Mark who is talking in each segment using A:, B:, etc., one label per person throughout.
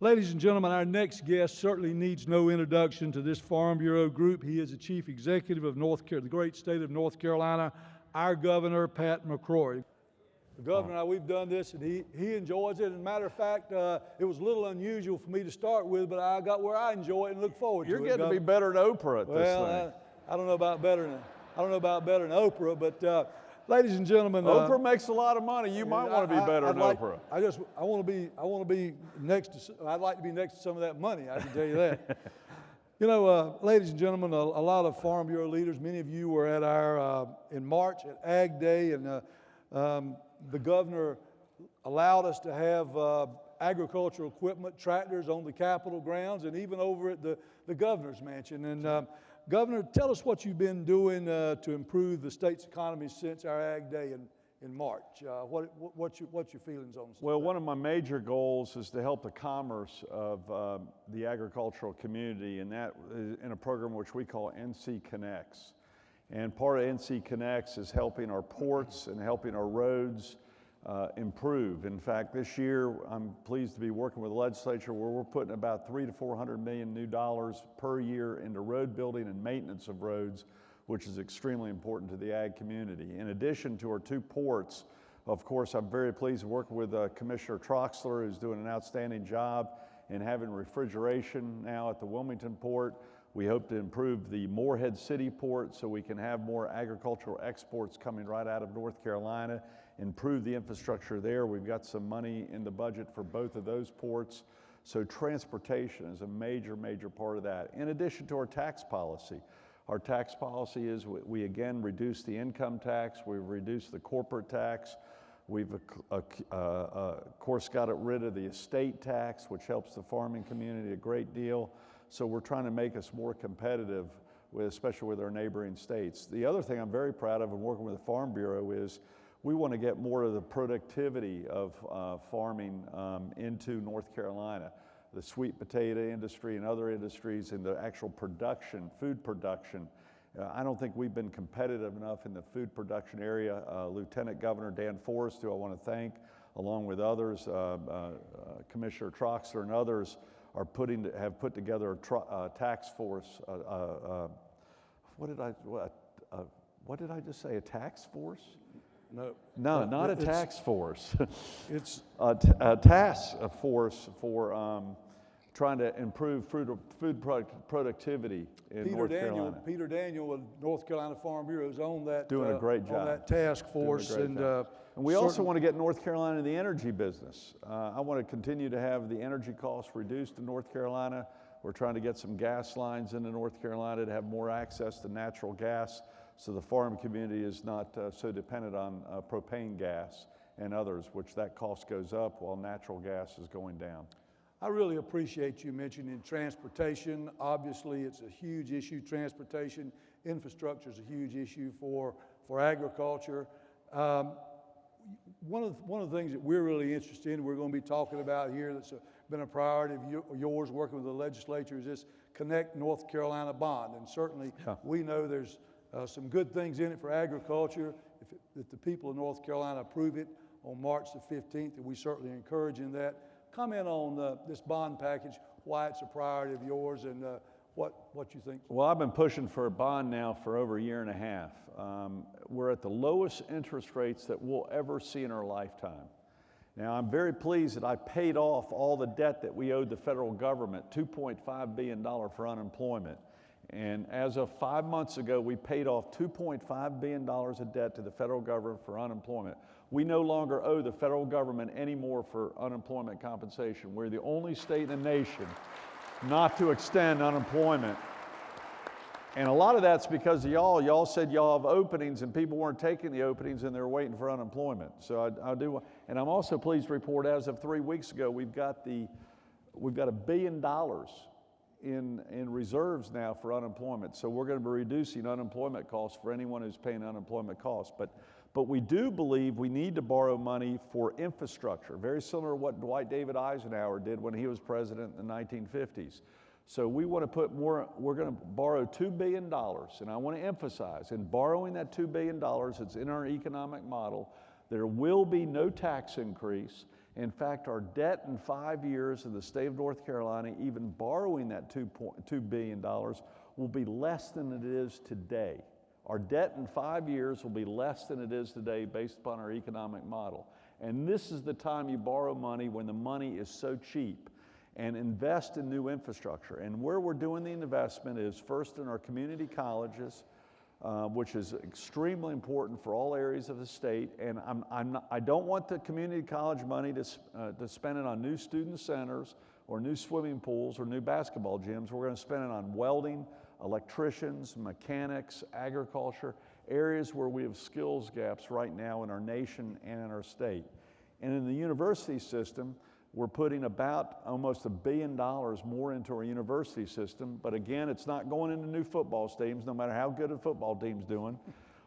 A: Ladies and gentlemen, our next guest certainly needs no introduction to this Farm Bureau group. He is the Chief Executive of the great state of North Carolina, our Governor, Pat McCrory. The Governor and I, we've done this, and he enjoys it. As a matter of fact, it was a little unusual for me to start with, but I got where I enjoy it and look forward to it.
B: You're getting to be better than Oprah at this thing.
A: I don't know about better than Oprah, but ladies and gentlemen,
B: Oprah makes a lot of money. You might want to be better than Oprah.
A: I want to be next to. I'd like to be next to some of that money. I can tell you that. You know, ladies and gentlemen, a lot of Farm Bureau leaders. Many of you were at our in March at Ag Day, and the governor allowed us to have agricultural equipment, tractors on the Capitol grounds, and even over at the governor's mansion. And Governor, tell us what you've been doing to improve the state's economy since our Ag Day in March. What's your feelings on this?
B: Well, one of my major goals is to help the commerce of the agricultural community, and that is in a program which we call NC Connects. And part of NC Connects is helping our ports and helping our roads improve. In fact, this year I'm pleased to be working with the legislature where we're putting about $300 to $400 million new dollars per year into road building and maintenance of roads, which is extremely important to the ag community. In addition to our two ports, of course, I'm very pleased working with Commissioner Troxler, who's doing an outstanding job in having refrigeration now at the Wilmington port. We hope to improve the Morehead City port so we can have more agricultural exports coming right out of North Carolina, improve the infrastructure there. We've got some money in the budget for both of those ports. So transportation is a major, major part of that. In addition to our tax policy. Our tax policy is we again reduced the income tax, we've reduced the corporate tax, we've of course got rid of the estate tax, which helps the farming community a great deal. So we're trying to make us more competitive, especially with our neighboring states. The other thing I'm very proud of in working with the Farm Bureau is we want to get more of the productivity of farming into North Carolina. The sweet potato industry and other industries in the actual production, food production. I don't think we've been competitive enough in the food production area. Lieutenant Governor Dan Forrest, who I want to thank, along with others, Commissioner Troxler and others, have put together a task force. What did I just say? A tax force? No, not a tax force.
A: It's
B: a task force for trying to improve food productivity in North Carolina.
A: Peter Daniel with North Carolina Farm Bureau is on that.
B: Doing a great job.
A: On that task force.
B: And we also want to get North Carolina in the energy business. I want to continue to have the energy costs reduced in North Carolina. We're trying to get some gas lines into North Carolina to have more access to natural gas so the farm community is not so dependent on propane gas and others, which that cost goes up while natural gas is going down.
A: I really appreciate you mentioning transportation. Obviously, it's a huge issue. Transportation infrastructure is a huge issue for agriculture. One of the things that we're really interested in, we're going to be talking about here that's been a priority of yours working with the legislature, is this Connect North Carolina bond. And certainly we know there's some good things in it for agriculture. If the people of North Carolina approve it on March the 15th, and we certainly encouraging that. Comment on this bond package, why it's a priority of yours, and what you think.
B: Well, I've been pushing for a bond now for over a year and a half. We're at the lowest interest rates that we'll ever see in our lifetime. Now, I'm very pleased that I paid off all the debt that we owed the federal government, $2.5 billion for unemployment. And as of 5 months ago, we paid off $2.5 billion of debt to the federal government for unemployment. We no longer owe the federal government any more for unemployment compensation. We're the only state in the nation not to extend unemployment. And a lot of that's because of y'all. Y'all said y'all have openings and people weren't taking the openings and they're waiting for unemployment. So I do, and I'm also pleased to report as of 3 weeks ago, we've got $1 billion in reserves now for unemployment. So we're going to be reducing unemployment costs for anyone who's paying unemployment costs. But we do believe we need to borrow money for infrastructure, very similar to what Dwight David Eisenhower did when he was president in the 1950s. So we want to put more, we're going to borrow $2 billion, and I want to emphasize, in borrowing that $2 billion, it's in our economic model, there will be no tax increase, In fact, our debt in 5 years in the state of North Carolina, even borrowing that $2 billion, will be less than it is today. Our debt in 5 years will be less than it is today based upon our economic model. And this is the time you borrow money, when the money is so cheap, and invest in new infrastructure. And where we're doing the investment is first in our community colleges, which is extremely important for all areas of the state. And I don't want the community college money to spend it on new student centers or new swimming pools or new basketball gyms. We're going to spend it on welding, electricians, mechanics, agriculture, areas where we have skills gaps right now in our nation and in our state. And in the university system, we're putting about almost $1 billion more into our university system. But again, it's not going into new football stadiums, no matter how good a football team's doing,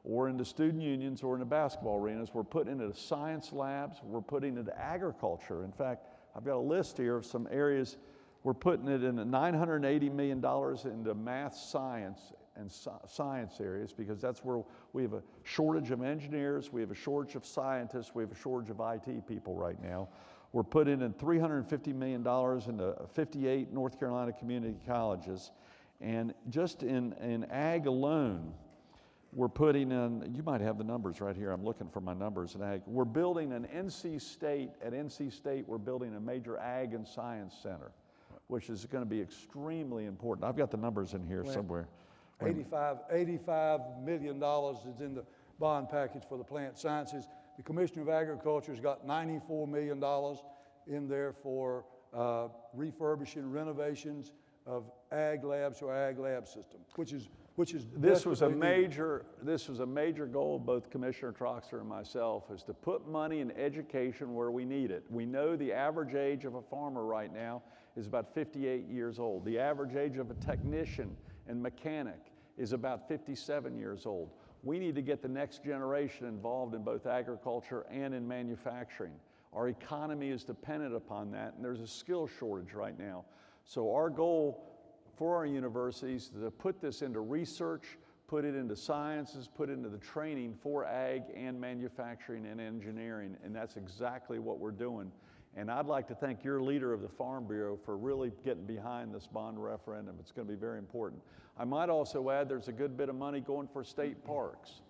B: or into student unions or into basketball arenas. We're putting it into science labs. We're putting it into agriculture. In fact, I've got a list here of some areas. We're putting it in $980 million into math, science, and science areas, because that's where we have a shortage of engineers, we have a shortage of scientists, we have a shortage of IT people right now. We're putting in $350 million into 58 North Carolina community colleges. And just in ag alone, we're putting in, you might have the numbers right here, I'm looking for my numbers in ag. We're building an NC State, at NC State we're building a major ag and science center, which is going to be extremely important. I've got the numbers in here somewhere.
A: $85 million is in the bond package for the plant sciences. The Commissioner of Agriculture has got $94 million in there for refurbishing, renovations of ag labs or ag lab system, which is
B: this was a major goal of both Commissioner Troxler and myself, is to put money in education where we need it. We know the average age of a farmer right now is about 58 years old. The average age of a technician and mechanic is about 57 years old. We need to get the next generation involved in both agriculture and in manufacturing. Our economy is dependent upon that, and there's a skill shortage right now. So our goal for our universities is to put this into research, put it into sciences, put it into the training for ag and manufacturing and engineering, and that's exactly what we're doing. And I'd like to thank your leader of the Farm Bureau for really getting behind this bond referendum. It's going to be very important. I might also add there's a good bit of money going for state parks.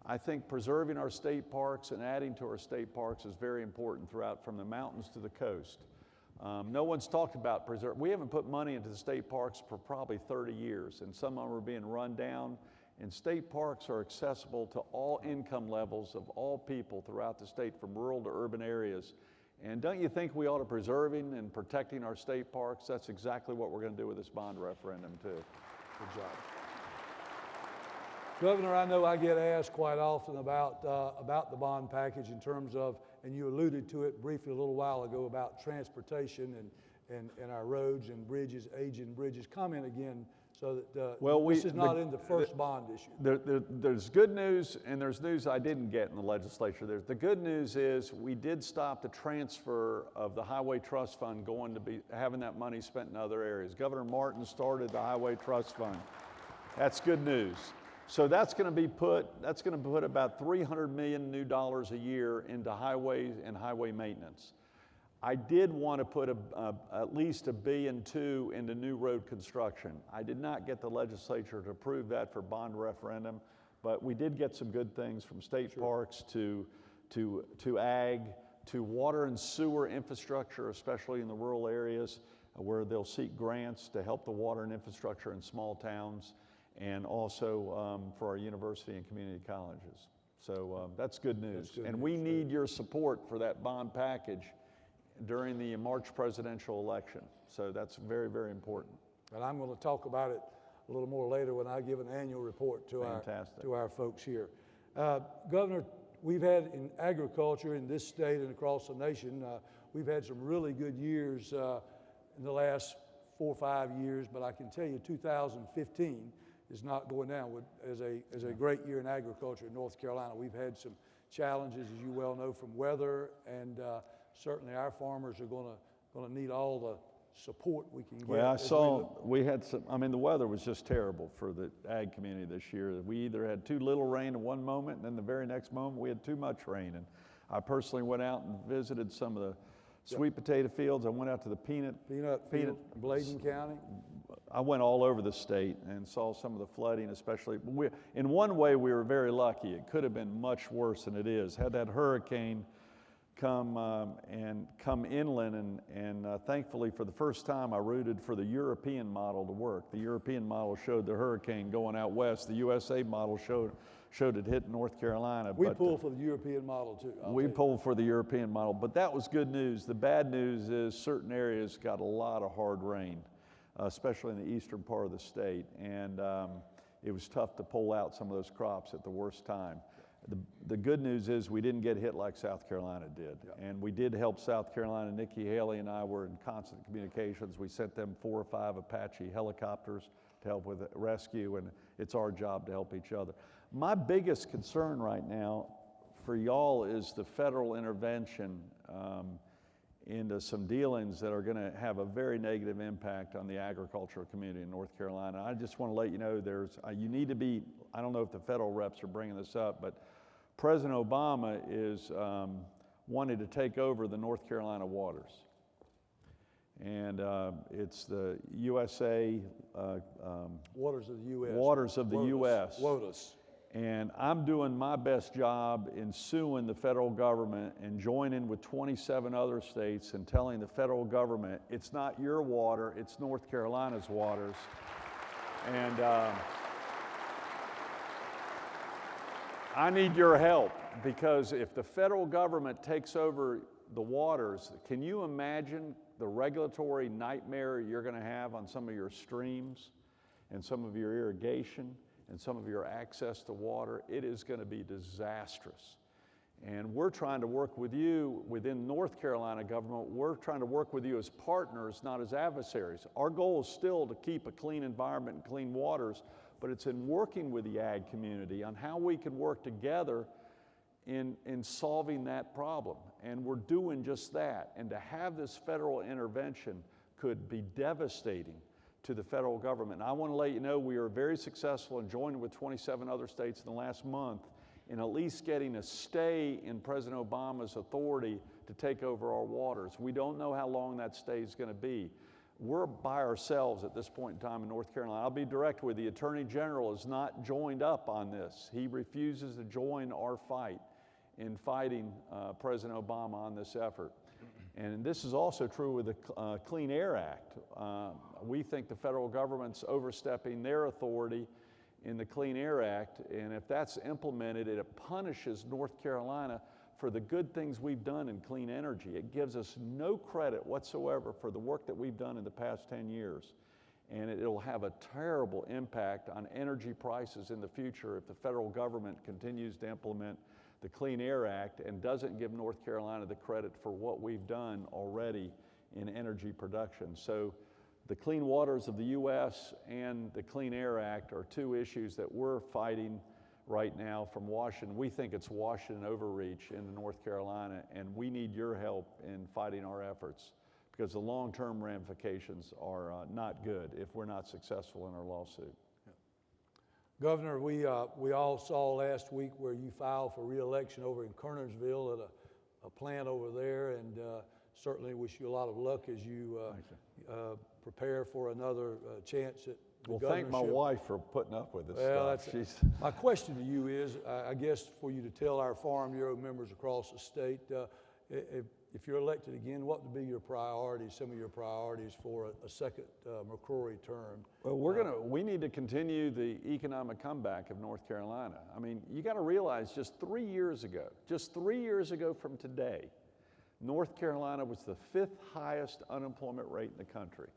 B: I think preserving our state parks and adding to our state parks is very important throughout, from the mountains to the coast. No one's talked about we haven't put money into the state parks for probably 30 years, and some of them are being run down. And state parks are accessible to all income levels of all people throughout the state, from rural to urban areas. And don't you think we ought to preserving and protecting our state parks? That's exactly what we're going to do with this bond referendum too.
A: Good job. Governor, I know I get asked quite often about the bond package in terms of, and you alluded to it briefly a little while ago, about transportation and our roads and bridges, aging bridges. Comment again, so that this is not in the first bond issue.
B: There's good news, and there's news I didn't get in the legislature. The good news is we did stop the transfer of the Highway Trust Fund going to be having that money spent in other areas. Governor Martin started the Highway Trust Fund. That's good news. So that's going to put about $300 million new dollars a year into highways and highway maintenance. I did want to put at least $1.2 billion into new road construction. I did not get the legislature to approve that for bond referendum, but we did get some good things, from state parks to ag, to water and sewer infrastructure, especially in the rural areas where they'll seek grants to help the water and infrastructure in small towns, and also for our university and community colleges. So that's good news. And we need your support for that bond package during the March presidential election. So that's very, very important.
A: And I'm going to talk about it a little more later when I give an annual report to our folks here. Governor, we've had in agriculture in this state and across the nation, we've had some really good years in the last 4 or 5 years, but I can tell you 2015 is not going down as a great year in agriculture in North Carolina. We've had some challenges, as you well know, from weather, and certainly our farmers are going to need all the support we can get.
B: Well, we had some, the weather was just terrible for the ag community this year. We either had too little rain in one moment, and then the very next moment we had too much rain. And I personally went out and visited some of sweet potato fields. I went out to the peanut
A: field, Bladen County.
B: I went all over the state and saw some of the flooding, especially. In one way, we were very lucky. It could have been much worse than it is. Had that hurricane come inland, and thankfully, for the first time, I rooted for the European model to work. The European model showed the hurricane going out west. The USA model showed it hit North Carolina.
A: We pulled for the European model too.
B: We pulled for the European model, but that was good news. The bad news is certain areas got a lot of hard rain, especially in the eastern part of the state, and it was tough to pull out some of those crops at the worst time. The good news is we didn't get hit like South Carolina did, and we did help South Carolina. Nikki Haley and I were in constant communications. We sent them 4 or 5 Apache helicopters to help with rescue, and it's our job to help each other. My biggest concern right now for y'all is the federal intervention into some dealings that are going to have a very negative impact on the agricultural community in North Carolina. I just want to let you know you need to be, I don't know if the federal reps are bringing this up, but President Obama is wanting to take over the North Carolina waters. And it's the USA.
A: Waters of the U.S.
B: Waters of the U.S.
A: WOTUS.
B: And I'm doing my best job in suing the federal government and joining with 27 other states and telling the federal government it's not your water, it's North Carolina's waters. And I need your help, because if the federal government takes over the waters, can you imagine the regulatory nightmare you're going to have on some of your streams and some of your irrigation and some of your access to water? It is going to be disastrous. And we're trying to work with you within North Carolina government. We're trying to work with you as partners, not as adversaries. Our goal is still to keep a clean environment and clean waters, but it's in working with the ag community on how we can work together in solving that problem. And we're doing just that. And to have this federal intervention could be devastating to the federal government. And I want to let you know we are very successful in joining with 27 other states in the last month in at least getting a stay in President Obama's authority to take over our waters. We don't know how long that stay is going to be. We're by ourselves at this point in time in North Carolina. I'll be direct with you. The Attorney General is not joined up on this. He refuses to join our fight in fighting President Obama on this effort. And this is also true with the Clean Air Act. We think the federal government's overstepping their authority in the Clean Air Act, and if that's implemented, it punishes North Carolina for the good things we've done in clean energy. It gives us no credit whatsoever for the work that we've done in the past 10 years. And it'll have a terrible impact on energy prices in the future if the federal government continues to implement the Clean Air Act and doesn't give North Carolina the credit for what we've done already in energy production. So the clean waters of the U.S. and the Clean Air Act are two issues that we're fighting right now from Washington. We think it's Washington overreach into North Carolina, and we need your help in fighting our efforts, because the long-term ramifications are not good if we're not successful in our lawsuit.
A: Governor, we all saw last week where you filed for re-election over in Kernersville at a plant over there, and certainly wish you a lot of luck as you prepare for another chance at the governorship.
B: Well, thank my wife for putting up with this stuff.
A: My question to you is, I guess for you to tell our Farm Bureau members across the state, if you're elected again, what would be your priorities, some of your priorities for a second McCrory term?
B: Well, we need to continue the economic comeback of North Carolina. I mean, you got to realize just 3 years ago from today, North Carolina was the 5th highest unemployment rate in the country.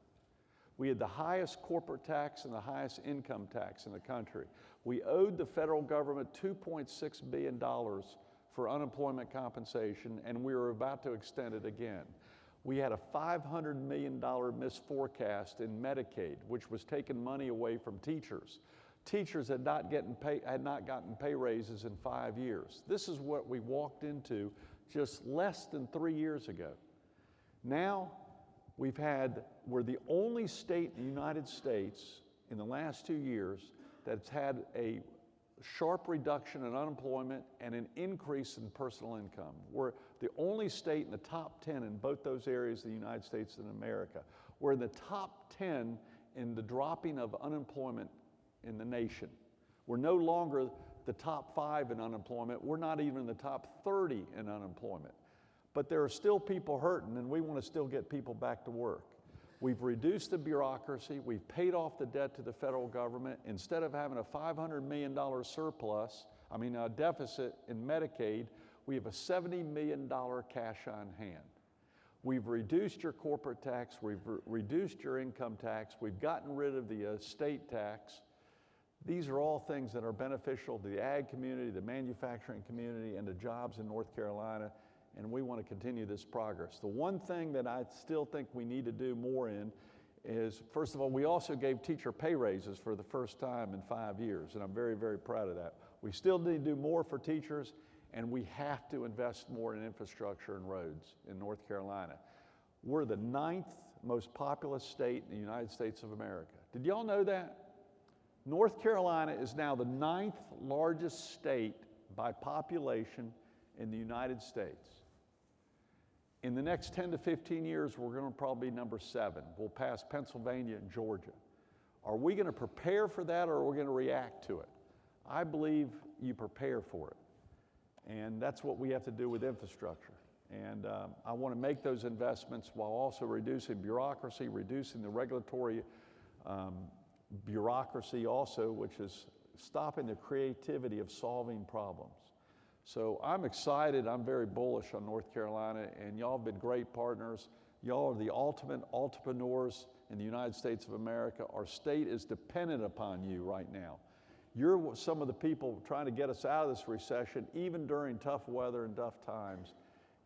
B: We had the highest corporate tax and the highest income tax in the country. We owed the federal government $2.6 billion for unemployment compensation, and we were about to extend it again. We had a $500 million missed forecast in Medicaid, which was taking money away from teachers. Teachers had not gotten pay raises in 5 years. This is what we walked into just less than 3 years ago. Now, we're the only state in the United States in the last 2 years that's had a sharp reduction in unemployment and an increase in personal income. We're the only state in the top 10 in both those areas of the United States and America. We're in the top 10 in the dropping of unemployment in the nation. We're no longer the top 5 in unemployment. We're not even in the top 30 in unemployment. But there are still people hurting, and we want to still get people back to work. We've reduced the bureaucracy. We've paid off the debt to the federal government. Instead of having a $500 million deficit in Medicaid, we have a $70 million cash on hand. We've reduced your corporate tax. We've reduced your income tax. We've gotten rid of the estate tax. These are all things that are beneficial to the ag community, the manufacturing community, and the jobs in North Carolina, and we want to continue this progress. The one thing that I still think we need to do more in is, first of all, we also gave teacher pay raises for the first time in 5 years, and I'm very, very proud of that. We still need to do more for teachers, and we have to invest more in infrastructure and roads in North Carolina. We're the 9th most populous state in the United States of America. Did y'all know that? North Carolina is now the 9th largest state by population in the United States. In the next 10 to 15 years, we're going to probably be number 7. We'll pass Pennsylvania and Georgia. Are we going to prepare for that, or are we going to react to it? I believe you prepare for it. And that's what we have to do with infrastructure. And I want to make those investments while also reducing bureaucracy, reducing the regulatory bureaucracy also, which is stopping the creativity of solving problems. So I'm excited, I'm very bullish on North Carolina, and y'all have been great partners. Y'all are the ultimate entrepreneurs in the United States of America. Our state is dependent upon you right now. You're some of the people trying to get us out of this recession, even during tough weather and tough times.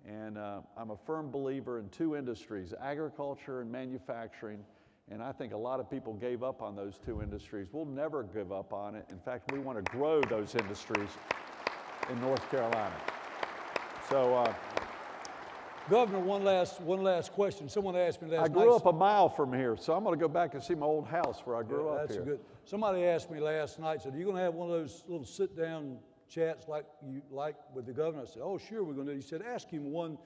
B: And I'm a firm believer in 2 industries, agriculture and manufacturing. And I think a lot of people gave up on those 2 industries. We'll never give up on it. In fact, we want to grow those industries in North Carolina. So,
A: Governor, one last question. Someone asked me last night.
B: I grew up a mile from here, so I'm going to go back and see my old house where I grew up
A: that's
B: here.
A: Good. Somebody asked me last night, said, are you going to have one of those little sit-down chats like you like with the governor? I said, oh, sure, we're going to. He said, ask him one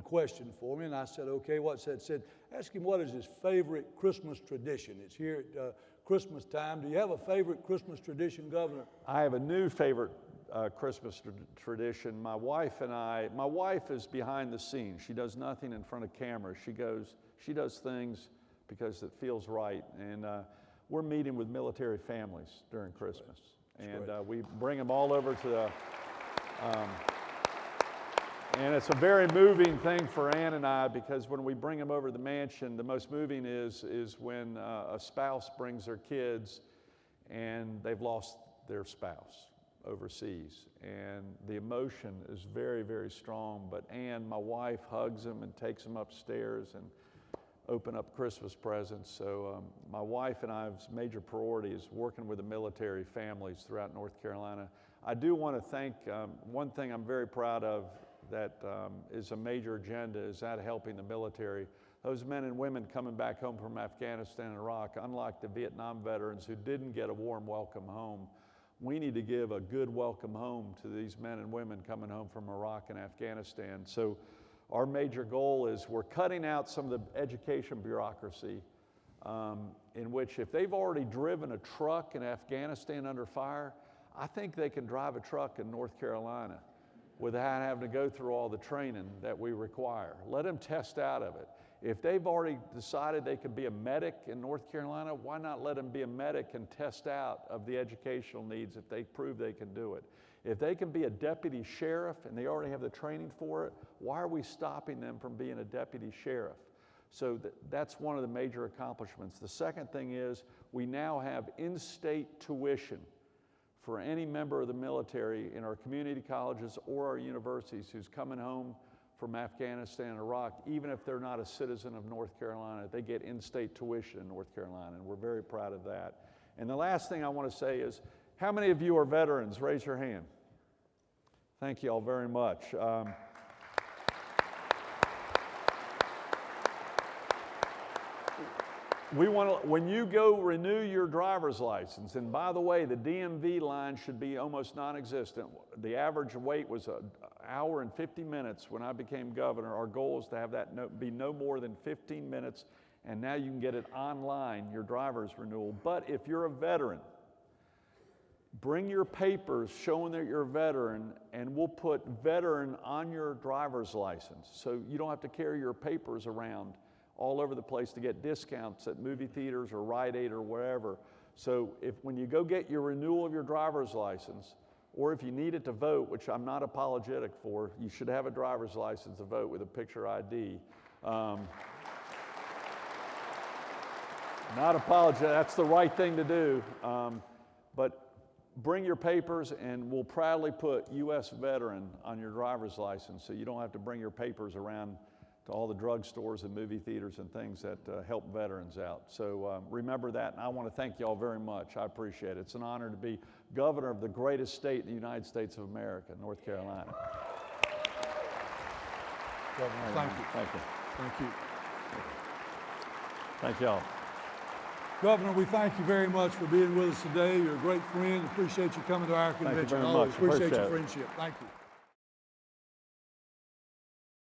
A: question for me. And I said, okay, what's that? Said, ask him what is his favorite Christmas tradition. It's here at Christmas time. Do you have a favorite Christmas tradition, Governor?
B: I have a new favorite Christmas tradition. My wife is behind the scenes. She does nothing in front of camera. She does things because it feels right. And we're meeting with military families during Christmas. And we bring them all over to the, and it's a very moving thing for Ann and I, because when we bring them over to the mansion, the most moving is when a spouse brings their kids and they've lost their spouse overseas, and the emotion is very, very strong. But Ann, my wife, hugs them and takes them upstairs and open up Christmas presents. So my wife and I's major priority is working with the military families throughout North Carolina. I do want to thank, one thing I'm very proud of that is a major agenda is that helping the military. Those men and women coming back home from Afghanistan and Iraq, unlike the Vietnam veterans who didn't get a warm welcome home, we need to give a good welcome home to these men and women coming home from Iraq and Afghanistan. So our major goal is we're cutting out some of the education bureaucracy in which if they've already driven a truck in Afghanistan under fire, I think they can drive a truck in North Carolina without having to go through all the training that we require. Let them test out of it. If they've already decided they could be a medic in North Carolina, why not let them be a medic and test out of the educational needs if they prove they can do it? If they can be a deputy sheriff and they already have the training for it, why are we stopping them from being a deputy sheriff? So that's one of the major accomplishments. The second thing is we now have in-state tuition for any member of the military in our community colleges or our universities who's coming home from Afghanistan and Iraq. Even if they're not a citizen of North Carolina, they get in-state tuition in North Carolina, and we're very proud of that. And the last thing I want to say is, how many of you are veterans? Raise your hand. Thank you all very much. We want to, when you go renew your driver's license, and by the way, the DMV line should be almost non-existent. The average wait was an hour and 50 minutes when I became governor. Our goal is to have that be no more than 15 minutes, and now you can get it online, your driver's renewal. But if you're a veteran, bring your papers showing that you're a veteran, and we'll put veteran on your driver's license. So you don't have to carry your papers around all over the place to get discounts at movie theaters or Rite Aid or wherever. So when you go get your renewal of your driver's license, or if you need it to vote, which I'm not apologetic for, you should have a driver's license to vote with a picture ID. Not apologetic, that's the right thing to do. But bring your papers, and we'll proudly put U.S. veteran on your driver's license, so you don't have to bring your papers around to all the drugstores and movie theaters and things that help veterans out. So remember that, and I want to thank you all very much. I appreciate it. It's an honor to be governor of the greatest state in the United States of America, North Carolina.
A: Governor, thank you.
B: Thank you.
A: Thank you.
B: Thank y'all.
A: Governor, we thank you very much for being with us today. You're a great friend. Appreciate you coming to our convention.
B: very
A: Always
B: much.
A: appreciate
B: Appreciate
A: your
B: it.
A: friendship. Thank you.